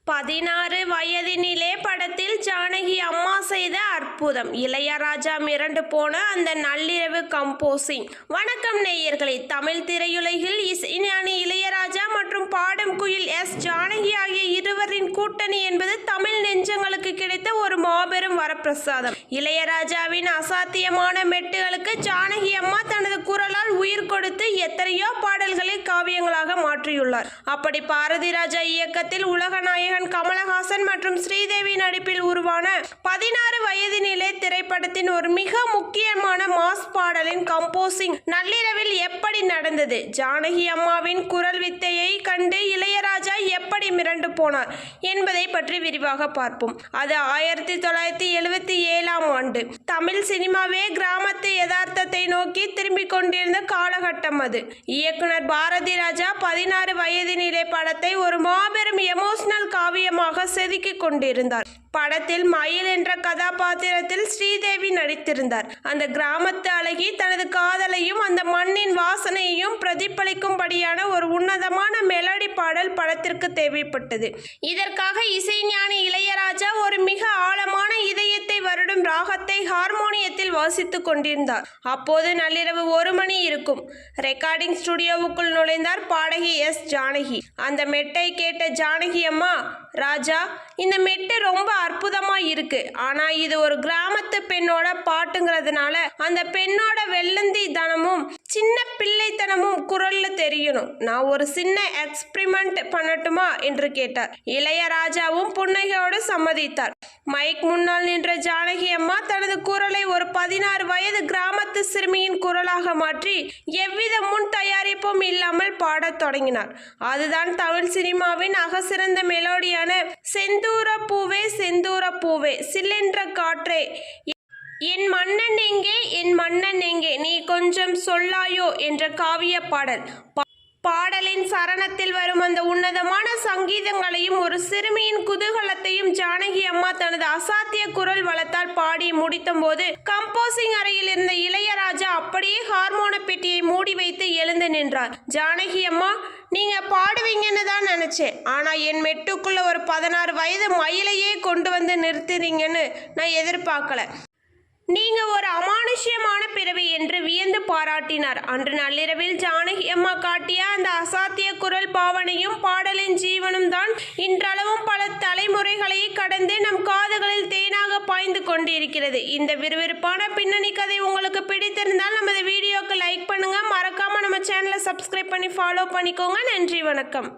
16 வயதினிலே படத்தில் ஜானகி அம்மா செய்த அற்புதம். இளையராஜா மிரண்டு போன அந்த நள்ளிரவு கம்போசிங். வணக்கம் நேயர்களே. தமிழ் திரையுலகில் இசைஞானி இளையராஜா மற்றும் பாடும் குயில் எஸ். ஜானகி ஆகிய இருவரின் கூட்டணி என்பது தமிழ் நெஞ்சங்களுக்கு கிடைத்த ஒரு மாபெரும் வரப்பிரசாதம். இளையராஜாவின் அசாத்தியமான மெட்டுகளுக்கு ஜானகி அம்மா தனது குரலால் உயிர் கொடுத்து எத்தனையோ பாடல்களை காவியங்களாக மாற்றியுள்ளார். அப்படி பாரதி ராஜா இயக்கத்தில் உலகநாயகன் கமலஹாசன் மற்றும் ஸ்ரீதேவி நடிப்பில் உருவான 16 வயதினிலே திரைப்படத்தின் ஒரு மிக முக்கியமான மாஸ் பாடலின் கம்போசிங் நள்ளிரவில் எப்படி நடந்தது, ஜானகி அம்மாவின் குரல் வித்தையை கண்டு இளையராஜா எப்படி மிரண்டு போனார் என்பதை பற்றி விரிவாக பார்ப்போம். அது 1977ஆம் ஆண்டு. தமிழ் சினிமாவே கிராமத்து யதார்த்தத்தை நோக்கி திரும்பிக் கொண்டிருந்த காலகட்டம் அது. இயக்குனர் பாரதி ராஜா 16 வயதினிலே படத்தை ஒரு மாபெரும் எமோஷனல் காவியமாக செதுக்கிக் கொண்டிருந்தார். படத்தில் மயில் என்ற கதாபாத்திரத்தில் ஸ்ரீதேவி நடித்திருந்தார். அந்த கிராமத்து அழகி தனது காதலையும் அந்த மண்ணின் வாசனையையும் பிரதிபலிக்கும்படியான ஒரு உன்னதமான மெலடி பாடல் படத்திற்கு தேவைப்பட்டது. இதற்காக இசைஞானி இளையராஜா ஒரு மிக ஆழமான இதயத்தை வருடும் ராகத்தை ஹார்மோனியத்தில் வாசித்துக் கொண்டிருந்தார். அப்போது நள்ளிரவு 1 மணி இருக்கும். ரெக்கார்டிங் ஸ்டுடியோவுக்குள் நுழைந்தார் பாடகி எஸ். ஜானகி. அந்த மெட்டை கேட்ட ஜானகி அம்மா, ராஜா, இந்த மெட்டு ரொம்ப அற்புதமா இருக்கு. ஆனா இது ஒரு கிராமத்து பெண்ணோட பாட்டுங்கிறதுனால அந்த பெண்ணோட வெள்ளந்தி தனமும் சின்ன பிள்ளைத்தனமும் குரல்ல தெரியணும். நான் ஒரு சின்ன எக்ஸ்பிரிமெண்ட் பண்ணட்டுமா என்று கேட்டார். இளையராஜாவும் புன்னகையோடு சம்மதித்தார். மைக் முன்னால் நின்ற ஜானகி அம்மா தனது குரலை ஒரு 16 வயது கிராமத்து சிறுமியின் குரலாக மாற்றி எவ்வித முன் தயாரிப்பும் இல்லாமல் பாடத் தொடங்கினார். அதுதான் தமிழ் சினிமாவின் அகசிறந்த மெலோடியான செந்தூர பூவே செந்தூர பூவே சில்லென்ற காற்றே, என் மன்னன் எங்கே, என் மன்னன் எங்கே, நீ கொஞ்சம் சொல்லாயோ என்ற காவிய பாடல். பாடலின் சரணத்தில் வரும் அந்த உன்னதமான சங்கீதங்களையும் ஒரு சிறுமியின் குதூகலத்தையும் ஜானகி அம்மா தனது அசாத்திய குரல் வளத்தால் பாடி முடித்தபோது கம்போசிங் அறையில் இருந்த இளையராஜா அப்படியே ஹார்மோன பெட்டியை மூடி வைத்து எழுந்து நின்றார். ஜானகி அம்மா, நீங்க பாடுவீங்கன்னு தான் நினைச்சேன். ஆனா என் மெட்டுக்குள்ள ஒரு 16 வயது மயிலையே கொண்டு வந்து நிறுத்துறீங்கன்னு நான் எதிர்பார்க்கல. நீங்க ஒரு அமானுஷ்யமான பிறவி என்று வியந்து பாராட்டினார். அன்று நள்ளிரவில் ஜானகி அம்மா காட்டிய அந்த அசாத்திய குரல் பாவனையும் பாடலின் ஜீவனும் தான் இன்றளவும் பல தலைமுறைகளை கடந்து நம் காதுகளில் தேனாக பாய்ந்து கொண்டிருக்கிறது. இந்த விறுவிறுப்பான பின்னணி கதை உங்களுக்கு பிடித்திருந்தால் நமது வீடியோக்கு லைக் பண்ணுங்க, மறக்காம நம்ம சேனலை சப்ஸ்கிரைப் பண்ணி ஃபாலோ பண்ணிக்கோங்க. நன்றி, வணக்கம்.